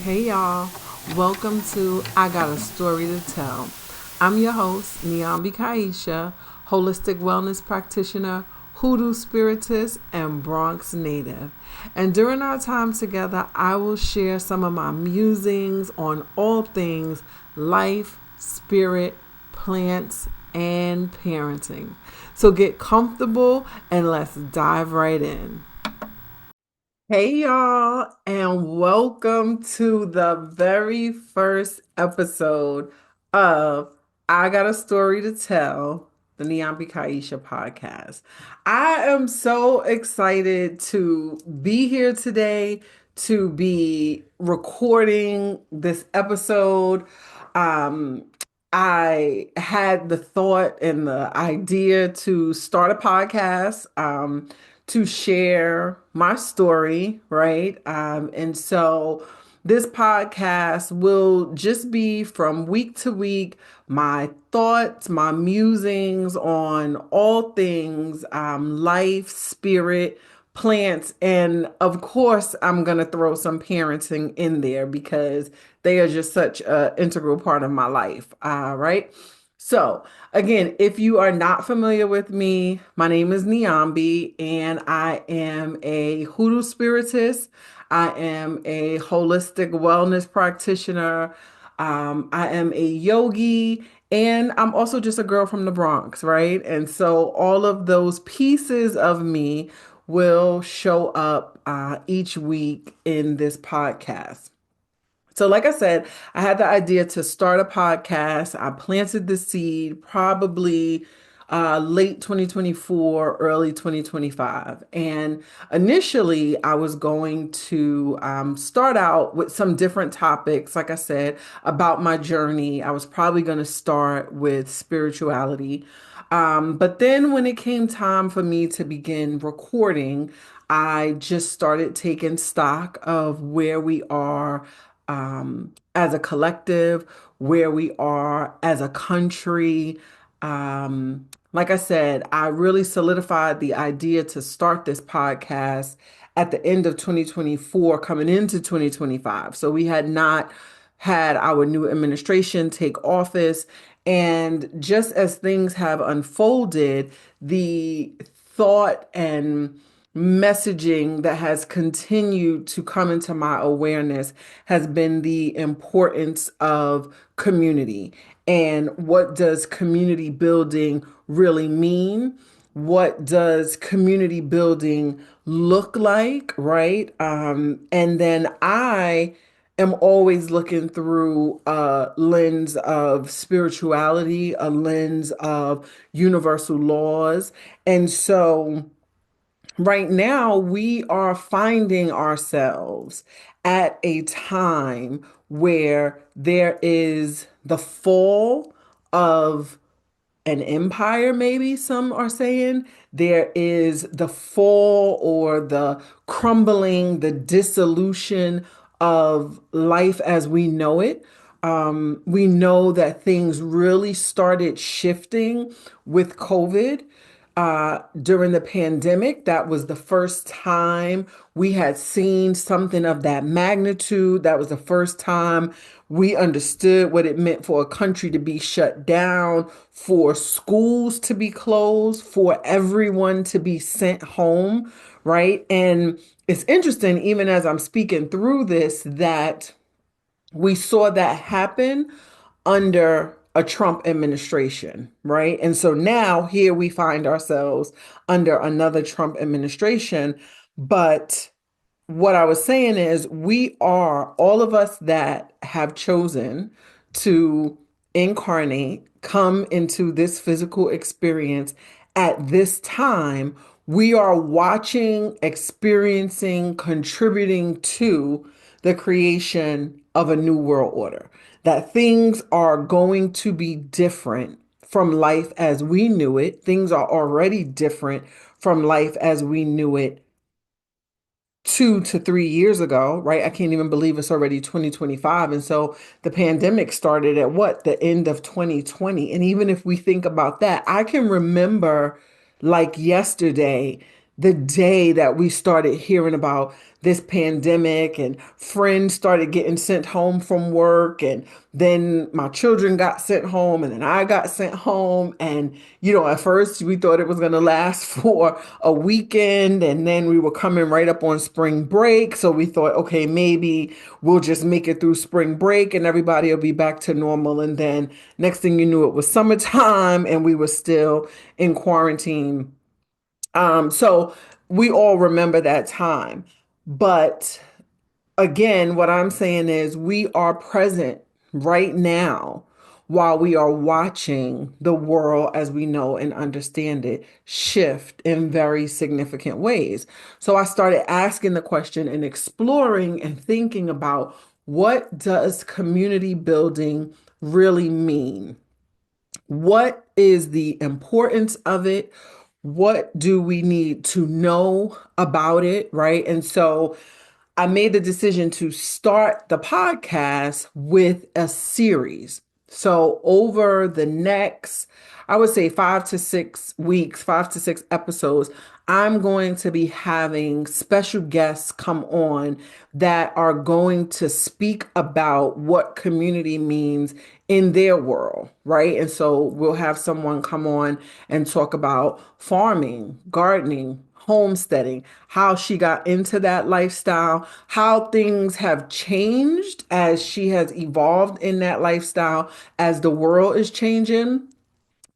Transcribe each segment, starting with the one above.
Hey y'all, welcome to I Got a Story to Tell. I'm your host, Niambi Kiesha, holistic wellness practitioner, hoodoo spiritist, and Bronx native. And during our time together, I will share some of my musings on all things life, spirit, plants, and parenting. So get comfortable and let's dive right in. Hey y'all, and welcome to the very first episode of I Got a Story to Tell, the Niambi Kiesha podcast. I am so excited to be here today, to be recording this episode. Um, I had the thought and the idea to start a podcast. To share my story, right? And so this podcast will just be from week to week my thoughts, my musings on all things life, spirit, plants, and of course, I'm going to throw some parenting in there because they are just such an integral part of my life, right? So, again, if you are not familiar with me, my name is Niambi and I am a hoodoo spiritist. I am a holistic wellness practitioner. I am a yogi and I'm also just a girl from the Bronx, right? And so all of those pieces of me will show up each week in this podcast. So, like I said, I had the idea to start a podcast. I planted the seed probably late 2024, early 2025. And initially, I was going to start out with some different topics, like I said, about my journey. I was probably going to start with spirituality. But then when it came time for me to begin recording, I just started taking stock of where we are as a collective, where we are as a country. Like I said, I really solidified the idea to start this podcast at the end of 2024, coming into 2025. So we had not had our new administration take office. And just as things have unfolded, the thought and messaging that has continued to come into my awareness has been the importance of community and what does community building really mean? What does community building look like, right? And then I am always looking through a lens of spirituality, a lens of universal laws. And so right now, we are finding ourselves at a time where there is the fall of an empire, maybe some are saying. There is the fall or the crumbling, the dissolution of life as we know it. We know that things really started shifting with COVID during the pandemic. That was the first time we had seen something of that magnitude. That was the first time we understood what it meant for a country to be shut down, for schools to be closed, for everyone to be sent home, right? And it's interesting, even as I'm speaking through this, that we saw that happen under a Trump administration, right? And so now here we find ourselves under another Trump administration. But what I was saying is, we are all of us that have chosen to incarnate, come into this physical experience at this time. We are watching, experiencing, contributing to the creation of a new world order. That things are going to be different from life as we knew it. Things are already different from life as we knew it 2 to 3 years ago, right? I can't even believe it's already 2025. And so the pandemic started at what? The end of 2020. And even if we think about that, I can remember like yesterday, the day that we started hearing about this pandemic, and friends started getting sent home from work, and then my children got sent home, and then I got sent home. And at first we thought it was going to last for a weekend, and then we were coming right up on spring break, so we thought, okay, maybe we'll just make it through spring break and everybody will be back to normal. And then next thing you knew, it was summertime and we were still in quarantine. So we all remember that time. But again, what I'm saying is we are present right now while we are watching the world as we know and understand it shift in very significant ways. So I started asking the question and exploring and thinking about, what does community building really mean? What is the importance of it? What do we need to know about it, right? And so I made the decision to start the podcast with a series. So over the next, I would say 5 to 6 weeks, 5 to 6 episodes, I'm going to be having special guests come on that are going to speak about what community means in their world, right? And so we'll have someone come on and talk about farming, gardening, homesteading, how she got into that lifestyle, how things have changed as she has evolved in that lifestyle as the world is changing.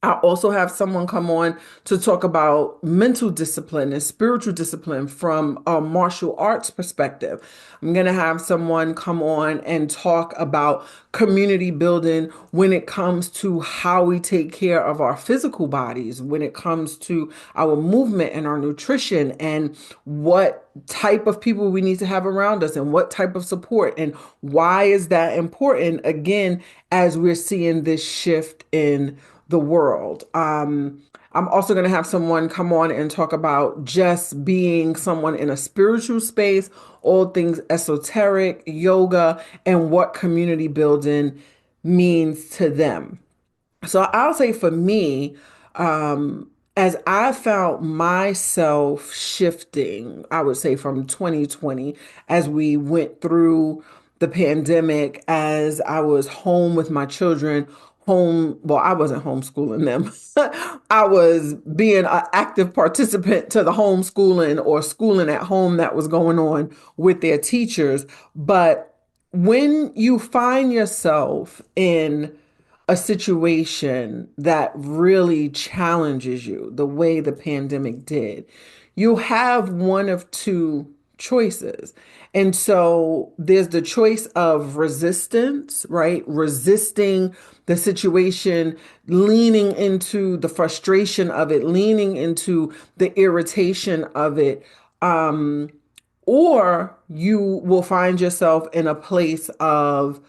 I also have someone come on to talk about mental discipline and spiritual discipline from a martial arts perspective. I'm going to have someone come on and talk about community building when it comes to how we take care of our physical bodies, when it comes to our movement and our nutrition, and what type of people we need to have around us and what type of support, and why is that important, again, as we're seeing this shift in the world. I'm also going to have someone come on and talk about just being someone in a spiritual space, all things esoteric, yoga, and what community building means to them. So I'll say for me, as I found myself shifting, I would say from 2020, as we went through the pandemic, as I was home with my children, well, I wasn't homeschooling them. I was being an active participant to the homeschooling or schooling at home that was going on with their teachers. But when you find yourself in a situation that really challenges you the way the pandemic did, you have one of two choices. And so there's the choice of resistance, right? Resisting the situation, leaning into the frustration of it, leaning into the irritation of it. Or you will find yourself in a place of,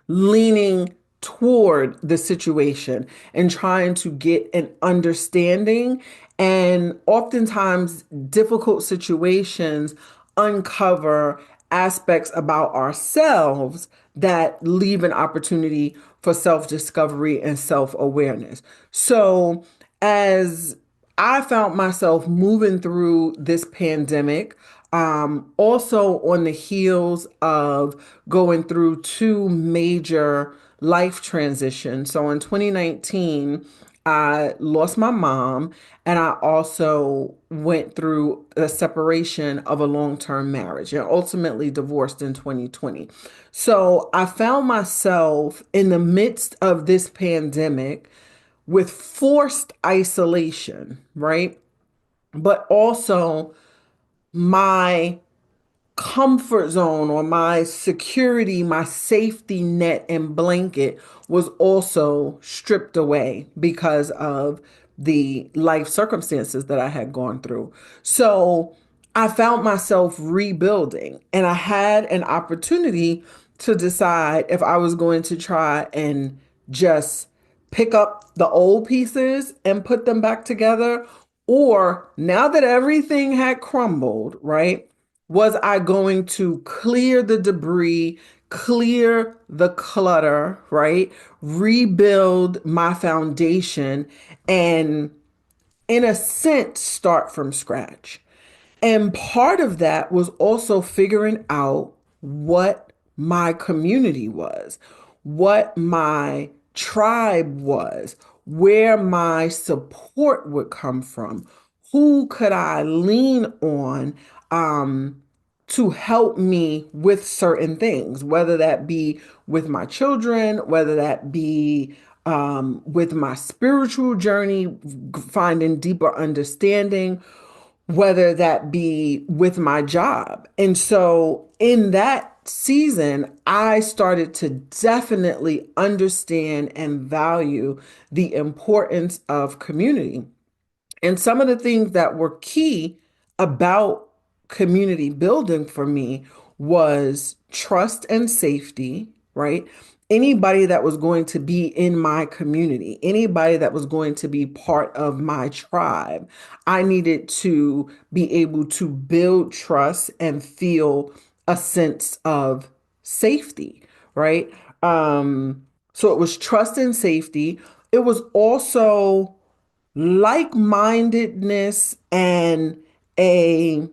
leaning toward the situation and trying to get an understanding. And oftentimes, difficult situations uncover aspects about ourselves that leave an opportunity for self discovery and self awareness. So, as I found myself moving through this pandemic, also on the heels of going through two major life transitions. So in 2019, I lost my mom, and I also went through the separation of a long-term marriage and ultimately divorced in 2020. So I found myself in the midst of this pandemic with forced isolation, right? But also my comfort zone or my security, my safety net and blanket was also stripped away because of the life circumstances that I had gone through. So I found myself rebuilding, and I had an opportunity to decide if I was going to try and just pick up the old pieces and put them back together, or now that everything had crumbled, right? Was I going to clear the debris, clear the clutter, right? Rebuild my foundation and, in a sense, start from scratch. And part of that was also figuring out what my community was, what my tribe was, where my support would come from, who could I lean on to help me with certain things, whether that be with my children, whether that be with my spiritual journey, finding deeper understanding, whether that be with my job. And so in that season, I started to definitely understand and value the importance of community. And some of the things that were key about community building for me was trust and safety, right? Anybody that was going to be in my community, anybody that was going to be part of my tribe, I needed to be able to build trust and feel a sense of safety, right? So it was trust and safety. It was also like-mindedness and a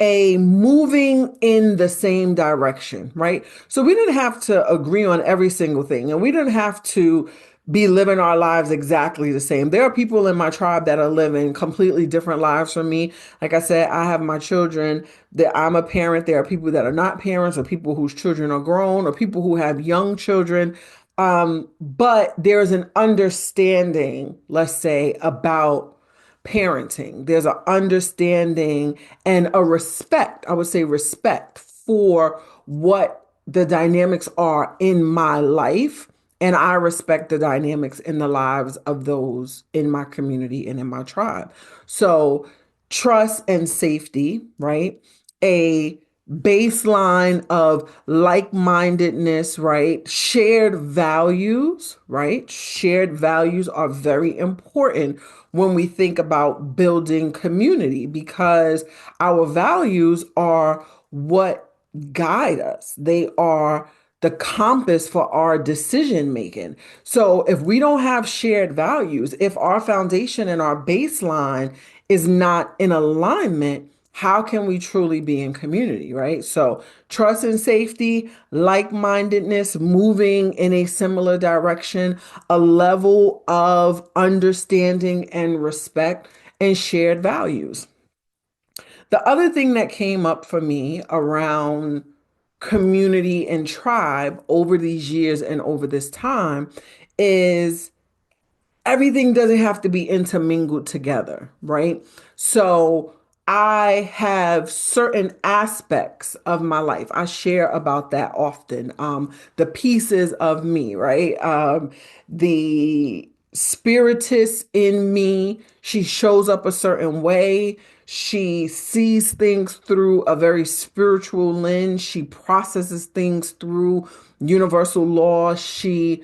a moving in the same direction, right? So we didn't have to agree on every single thing, and we didn't have to be living our lives exactly the same. There are people in my tribe that are living completely different lives from me. Like I said, I have my children, that I'm a parent. There are people that are not parents, or people whose children are grown, or people who have young children. But there's an understanding, let's say, about parenting. There's an understanding and a respect, I would say respect for what the dynamics are in my life. And I respect the dynamics in the lives of those in my community and in my tribe. So, trust and safety, right? A baseline of like-mindedness, right? Shared values, right? Shared values are very important when we think about building community, because our values are what guide us. They are the compass for our decision making. So if we don't have shared values, if our foundation and our baseline is not in alignment, how can we truly be in community, right? So trust and safety, like-mindedness, moving in a similar direction, a level of understanding and respect, and shared values. The other thing that came up for me around community and tribe over these years and over this time is everything doesn't have to be intermingled together, right? So I have certain aspects of my life. I share about that often. The pieces of me, right? The spiritist in me, she shows up a certain way. She sees things through a very spiritual lens. She processes things through universal law. She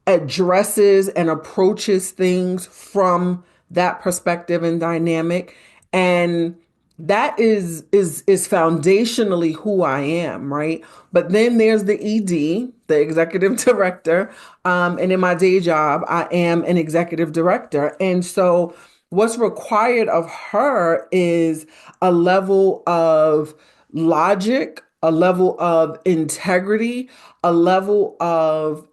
addresses and approaches things from that perspective and dynamic. And that is foundationally who I am, right? But then there's the ED, the executive director. And in my day job, I am an executive director. And so what's required of her is a level of logic, a level of integrity, a level of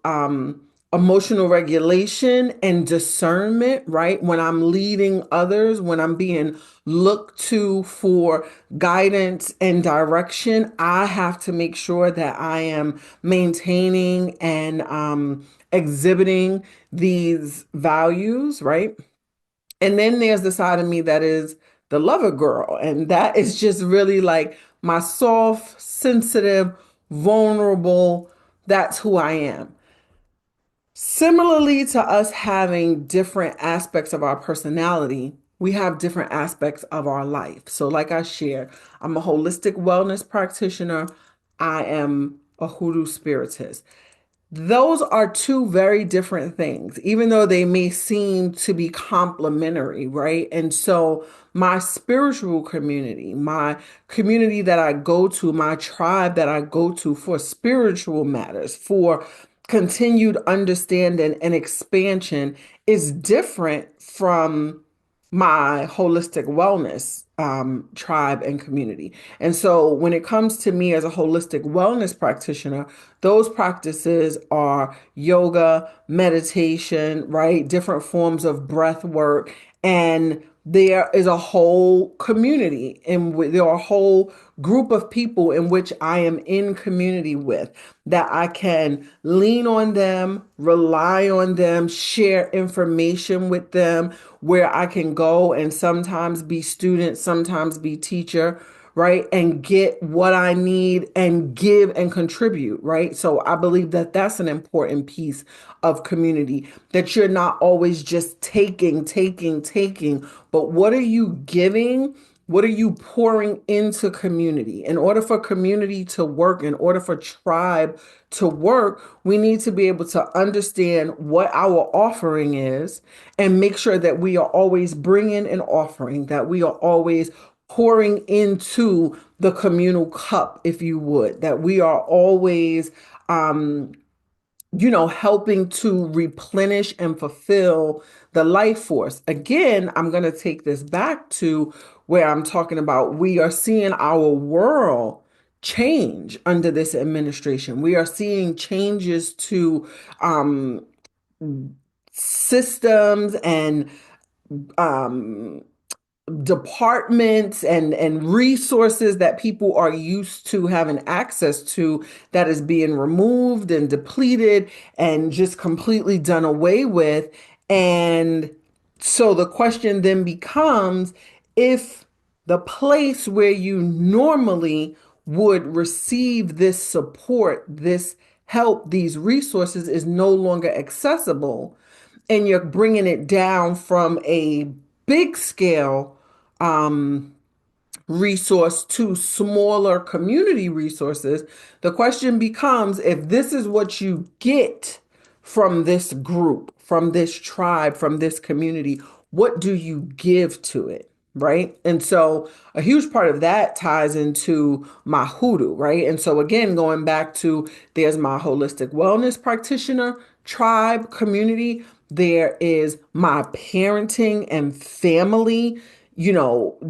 emotional regulation and discernment, right? When I'm leading others, when I'm being looked to for guidance and direction, I have to make sure that I am maintaining and exhibiting these values, right? And then there's the side of me that is the lover girl. And that is just really like my soft, sensitive, vulnerable, that's who I am. Similarly to us having different aspects of our personality, we have different aspects of our life. So, like I shared, I'm a holistic wellness practitioner. I am a hoodoo spiritist. Those are two very different things, even though they may seem to be complementary, right? And so, my spiritual community, my community that I go to, my tribe that I go to for spiritual matters, for continued understanding and expansion, is different from my holistic wellness tribe and community. And so when it comes to me as a holistic wellness practitioner, those practices are yoga, meditation, right? Different forms of breath work. And there is a whole community and there are a whole group of people in which I am in community with that I can lean on them, rely on them, share information with them, where I can go and sometimes be student, sometimes be teacher, right? And get what I need and give and contribute, right? So I believe that that's an important piece of community, that you're not always just taking, but what are you giving? What are you pouring into community? In order for community to work, in order for tribe to work, we need to be able to understand what our offering is and make sure that we are always bringing an offering, that we are always pouring into the communal cup, if you would, that we are always helping to replenish and fulfill the life force. Again, I'm going to take this back to where I'm talking about we are seeing our world change under this administration. We are seeing changes to um, systems and um, departments and resources that people are used to having access to that is being removed and depleted and just completely done away with. And so the question then becomes, if the place where you normally would receive this support, this help, these resources is no longer accessible, and you're bringing it down from a big scale um, resource to smaller community resources, the question becomes, if this is what you get from this group, from this tribe, from this community, what do you give to it? Right. And so a huge part of that ties into my hoodoo. Right. And so, again, going back to there's my holistic wellness practitioner tribe community, there is my parenting and family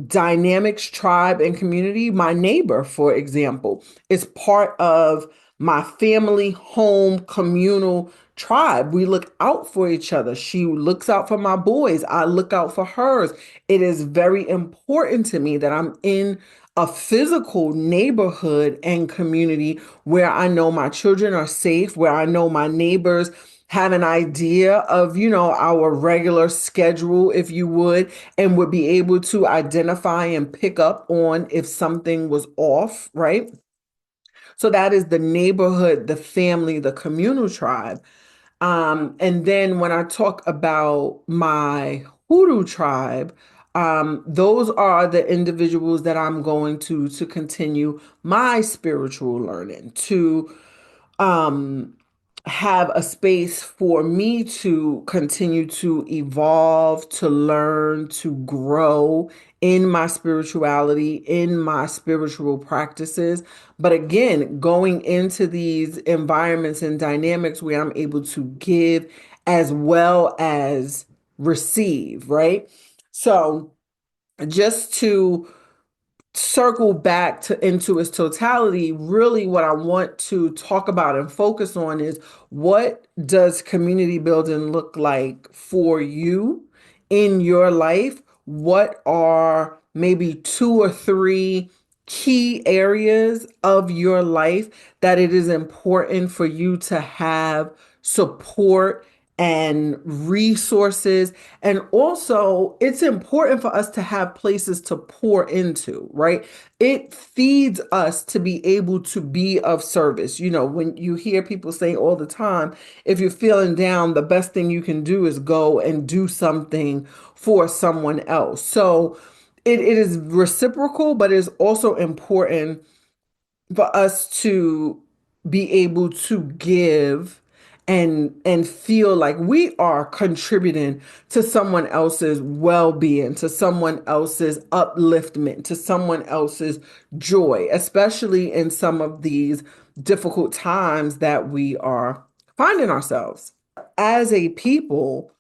dynamics, tribe, and community. My neighbor, for example, is part of my family, home, communal tribe. We look out for each other. She looks out for my boys. I look out for hers. It is very important to me that I'm in a physical neighborhood and community where I know my children are safe, where I know my neighbors have an idea of, our regular schedule, if you would, and would be able to identify and pick up on if something was off, right? So that is the neighborhood, the family, the communal tribe. And then when I talk about my hoodoo tribe, those are the individuals that I'm going to continue my spiritual learning, to um, have a space for me to continue to evolve, to learn, to grow in my spirituality, in my spiritual practices. But again, going into these environments and dynamics where I'm able to give as well as receive, right? So just to circle back to into its totality, really what I want to talk about and focus on is, what does community building look like for you in your life? What are maybe two or three key areas of your life that it is important for you to have support and resources? And also, it's important for us to have places to pour into, right? It feeds us to be able to be of service. When you hear people say all the time, if you're feeling down, the best thing you can do is go and do something for someone else. So it is reciprocal, but it's also important for us to be able to give and feel like we are contributing to someone else's well-being, to someone else's upliftment, to someone else's joy, especially in some of these difficult times that we are finding ourselves. As a people,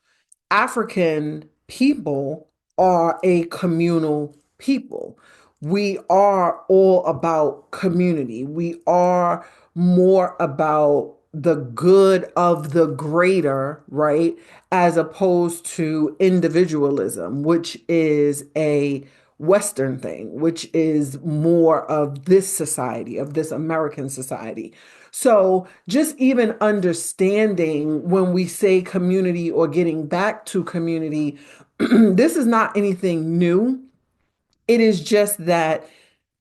African people, are a communal people. We are all about community. We are more about the good of the greater, right? As opposed to individualism, which is a Western thing, which is more of this society, of this American society. So, just even understanding when we say community or getting back to community, this is not anything new. It is just that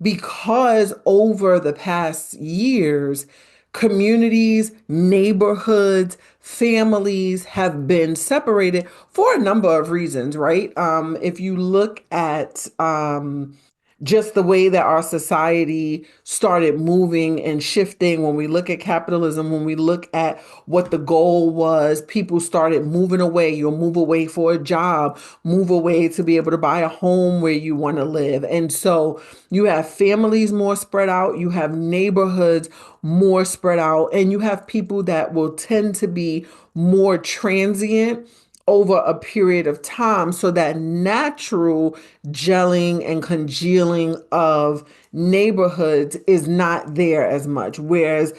because over the past years, communities, neighborhoods, families have been separated for a number of reasons, right? If you look at just the way that our society started moving and shifting, when we look at capitalism, when we look at what the goal was, people started moving away. You'll move away for a job, move away to be able to buy a home where you want to live. And so you have families more spread out, you have neighborhoods more spread out, and you have people that will tend to be more transient over a period of time. So that natural gelling and congealing of neighborhoods is not there as much. Whereas,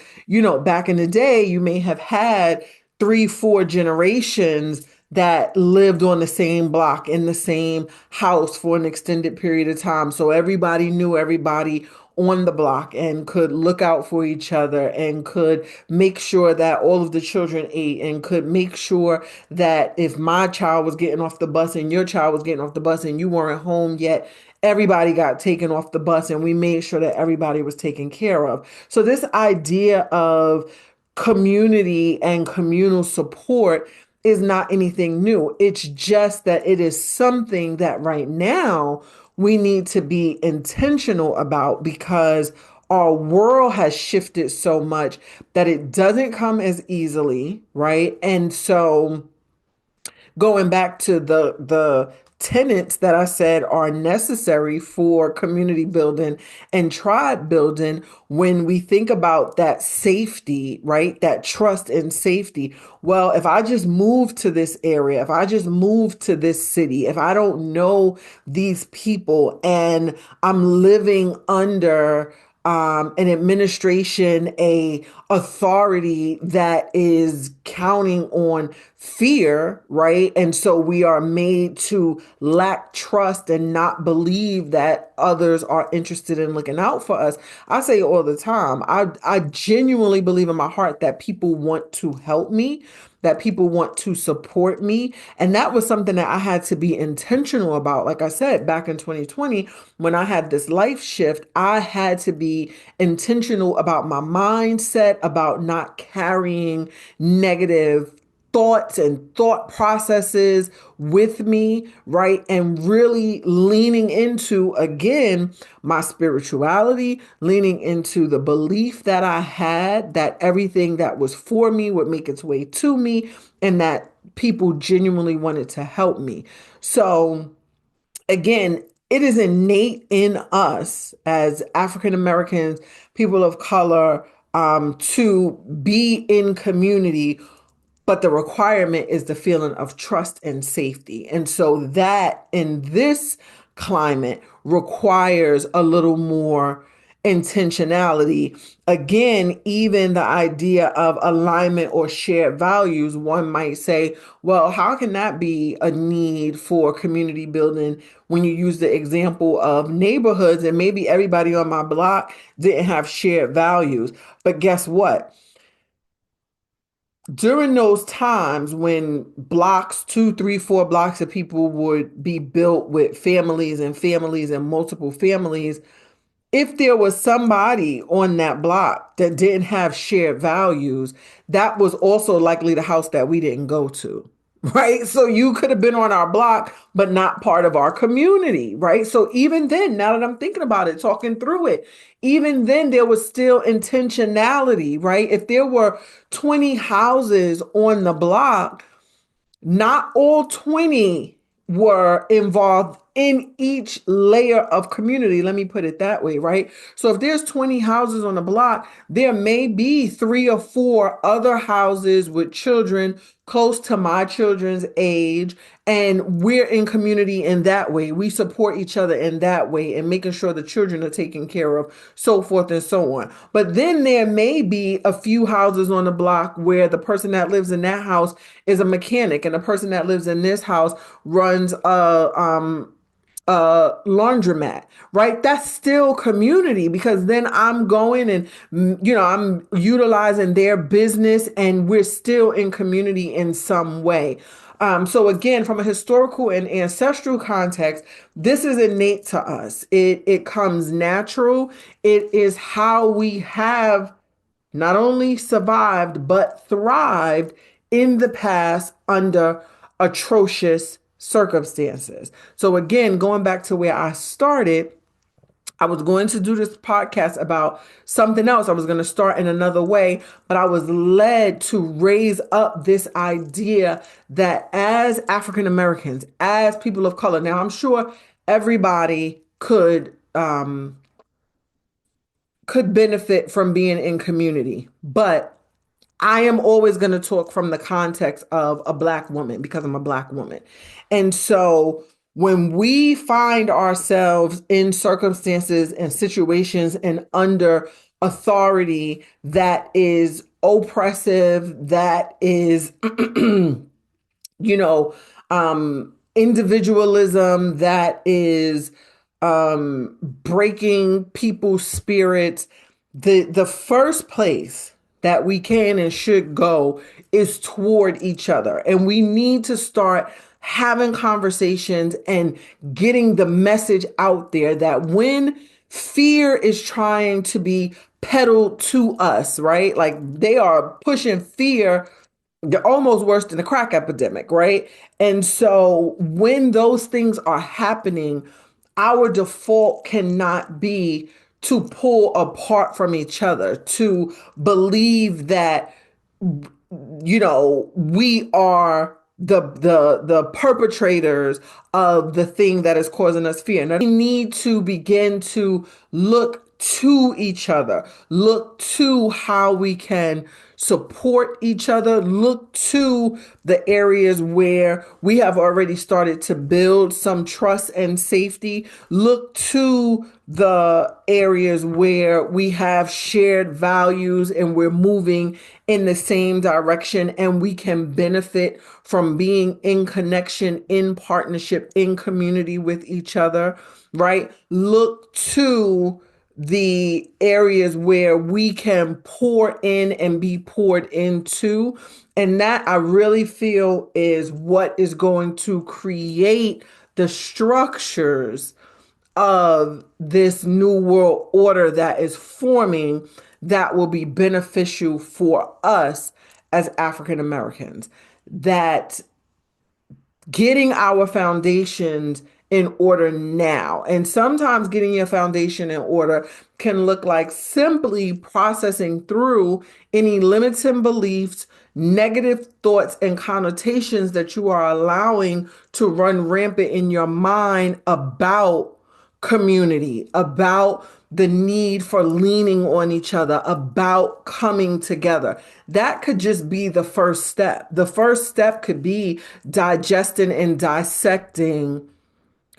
back in the day, you may have had three, four generations that lived on the same block in the same house for an extended period of time. So everybody knew everybody on the block and could look out for each other and could make sure that all of the children ate and could make sure that if my child was getting off the bus and your child was getting off the bus and you weren't home yet, everybody got taken off the bus and we made sure that everybody was taken care of. So this idea of community and communal support is not anything new. It's just that it is something that right now we need to be intentional about because our world has shifted so much that it doesn't come as easily, right? And so going back to the tenets that I said are necessary for community building and tribe building, when we think about that safety, right? That trust and safety. Well, if I just move to this area, if I just move to this city, if I don't know these people and I'm living under an administration, a authority that is counting on fear, right? And so we are made to lack trust and not believe that others are interested in looking out for us. I say all the time, I genuinely believe in my heart that people want to help me, that people want to support me. And that was something that I had to be intentional about. Like I said, back in 2020, when I had this life shift, I had to be intentional about my mindset, about not carrying negative thoughts and thought processes with me, right? And really leaning into, again, my spirituality, leaning into the belief that I had that everything that was for me would make its way to me and that people genuinely wanted to help me. So, again, it is innate in us as African Americans, people of color, to be in community, but the requirement is the feeling of trust and safety. And so that in this climate requires a little more intentionality. Again, even the idea of alignment or shared values, one might say, well, how can that be a need for community building when you use the example of neighborhoods and maybe everybody on my block didn't have shared values? But guess what? During those times when blocks, two, three, four blocks of people would be built with families and families and multiple families, if there was somebody on that block that didn't have shared values, that was also likely the house that we didn't go to, right? So you could have been on our block, but not part of our community, right? So even then, now that I'm thinking about it, talking through it, even then there was still intentionality, right? If there were 20 houses on the block, not all 20 were involved in each layer of community, let me put it that way, right? So if there's 20 houses on the block, there may be three or four other houses with children close to my children's age, and we're in community in that way. We support each other in that way and making sure the children are taken care of, so forth and so on. But then there may be a few houses on the block where the person that lives in that house is a mechanic, and the person that lives in this house runs laundromat, right? That's still community, because then I'm going and, I'm utilizing their business and we're still in community in some way. So again, from a historical and ancestral context, this is innate to us. It comes natural. It is how we have not only survived, but thrived in the past under atrocious circumstances. So, again, going back to where I started, I was going to do this podcast about something else. I was going to start in another way, but I was led to raise up this idea that as African Americans, as people of color, now I'm sure everybody could benefit from being in community, but I am always going to talk from the context of a Black woman because I'm a Black woman. And so when we find ourselves in circumstances and situations and under authority that is oppressive, that is you know, individualism that is breaking people's spirits. The first place that we can and should go is toward each other. And we need to start having conversations and getting the message out there that when fear is trying to be peddled to us, right? Like they are pushing fear, they're almost worse than the crack epidemic, right? And so when those things are happening, our default cannot be to pull apart from each other, to believe that we are the perpetrators of the thing that is causing us fear. Now, we need to begin to look to each other, look to how we can support each other, look to the areas where we have already started to build some trust and safety, look to the areas where we have shared values and we're moving in the same direction and we can benefit from being in connection, in partnership, in community with each other, right? Look to the areas where we can pour in and be poured into. And that I really feel is what is going to create the structures of this new world order that is forming that will be beneficial for us as African Americans. That getting our foundations in order now. And sometimes getting your foundation in order can look like simply processing through any limiting beliefs, negative thoughts, and connotations that you are allowing to run rampant in your mind about community, about the need for leaning on each other, about coming together. That could just be the first step. The first step could be digesting and dissecting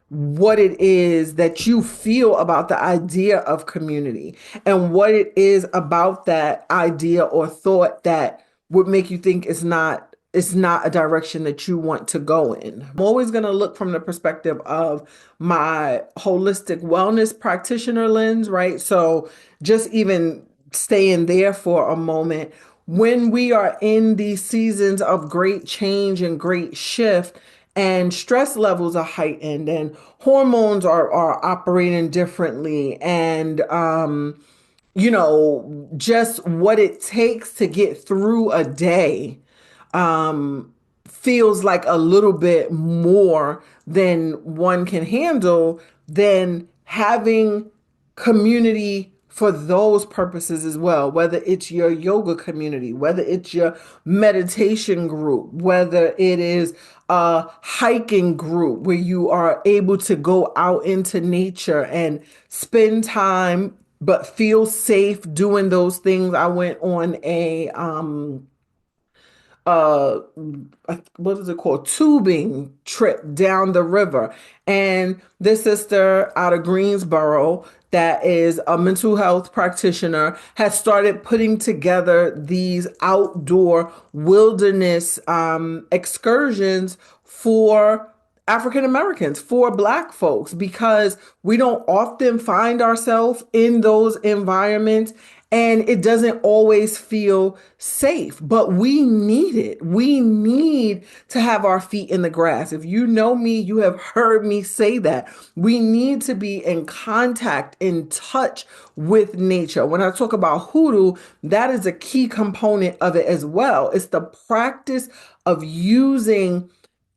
what it is that you feel about the idea of community and what it is about that idea or thought that would make you think it's not a direction that you want to go in. I'm always going to look from the perspective of my holistic wellness practitioner lens, right? So just even staying there for a moment, when we are in these seasons of great change and great shift, and stress levels are heightened and hormones are operating differently, and just what it takes to get through a day feels like a little bit more than one can handle, then having community for those purposes as well, whether it's your yoga community, whether it's your meditation group, whether it is a hiking group where you are able to go out into nature and spend time but feel safe doing those things. I went on a uh what is it called, tubing trip down the river, and this sister out of Greensboro that is a mental health practitioner has started putting together these outdoor wilderness excursions for African Americans, for Black folks, because we don't often find ourselves in those environments and it doesn't always feel safe, but we need it. We need to have our feet in the grass. If you know me, you have heard me say that. We need to be in contact, in touch with nature. When I talk about hoodoo, that is a key component of it as well. It's the practice of using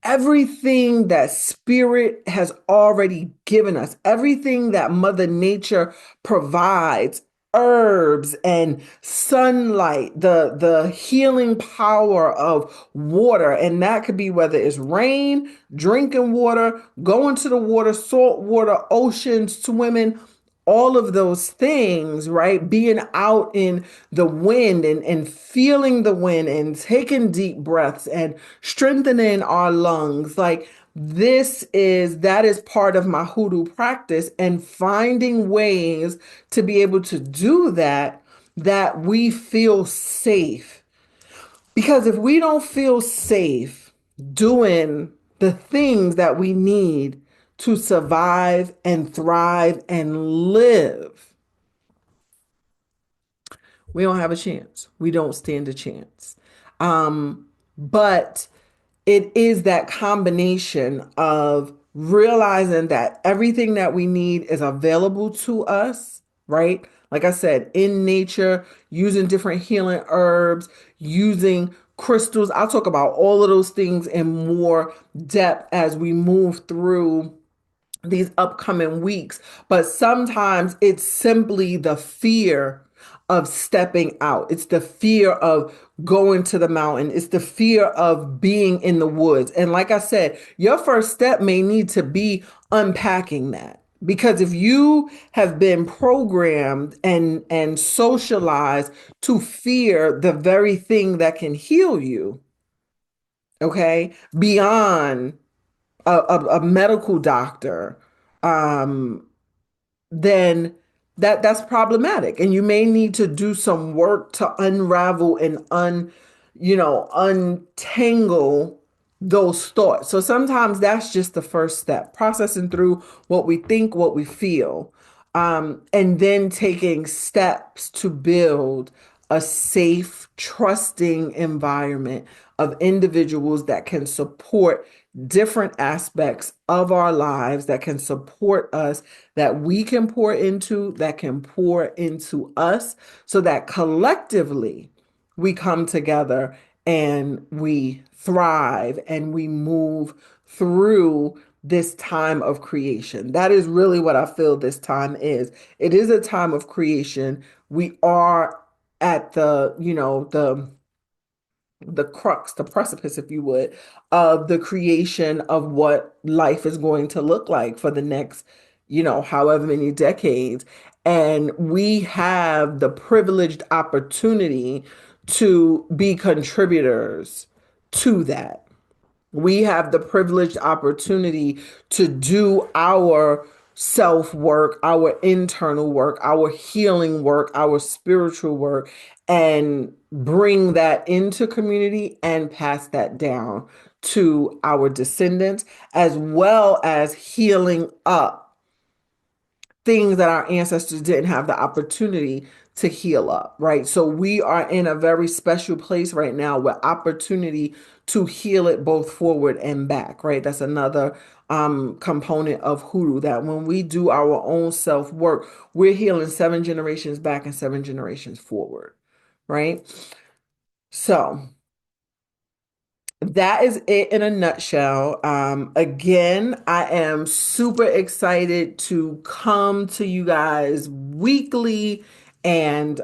everything that spirit has already given us, everything that Mother Nature provides, herbs and sunlight, the healing power of water. And that could be whether it's rain, drinking water, going to the water, salt water, oceans, swimming, all of those things, right? Being out in the wind and feeling the wind and taking deep breaths and strengthening our lungs. Like that is part of my hoodoo practice, and finding ways to be able to do that, that we feel safe. Because if we don't feel safe doing the things that we need to survive and thrive and live, we don't have a chance. We don't stand a chance. But it is that combination of realizing that everything that we need is available to us, right? Like I said, in nature, using different healing herbs, using crystals. I'll talk about all of those things in more depth as we move through these upcoming weeks. But sometimes it's simply the fear of stepping out. It's the fear of going to the mountain. It's the fear of being in the woods. And like I said, your first step may need to be unpacking that. Because if you have been programmed and socialized to fear the very thing that can heal you, okay, beyond a medical doctor, um, then that's problematic. And you may need to do some work to unravel and untangle those thoughts. So sometimes that's just the first step, processing through what we think, what we feel, and then taking steps to build a safe, trusting environment of individuals that can support different aspects of our lives, that can support us, that we can pour into, that can pour into us, so that collectively we come together and we thrive and we move through this time of creation. That is really what I feel this time is. It is a time of creation. We are at the crux, the precipice, if you would, of the creation of what life is going to look like for the next, however many decades. And we have the privileged opportunity to be contributors to that. We have the privileged opportunity to do our self work, our internal work, our healing work, our spiritual work, and bring that into community and pass that down to our descendants, as well as healing up things that our ancestors didn't have the opportunity to heal up, right? So we are in a very special place right now with opportunity to heal it both forward and back, right? That's another component of hoodoo, that when we do our own self work, we're healing 7 generations back and 7 generations forward, right? So that is it in a nutshell. Again, I am super excited to come to you guys weekly and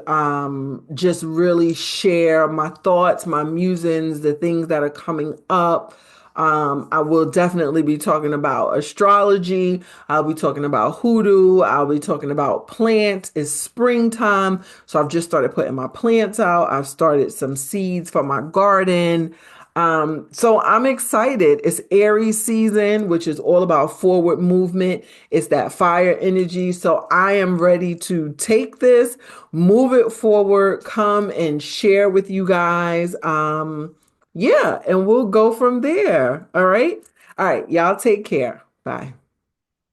just really share my thoughts, my musings, the things that are coming up. I will definitely be talking about astrology. I'll be talking about hoodoo. I'll be talking about plants. It's springtime. So I've just started putting my plants out. I've started some seeds for my garden. So I'm excited. It's Aries season, which is all about forward movement. It's that fire energy. So I am ready to take this, move it forward, come and share with you guys. Yeah, and we'll go from there. All right. All right. Y'all take care. Bye.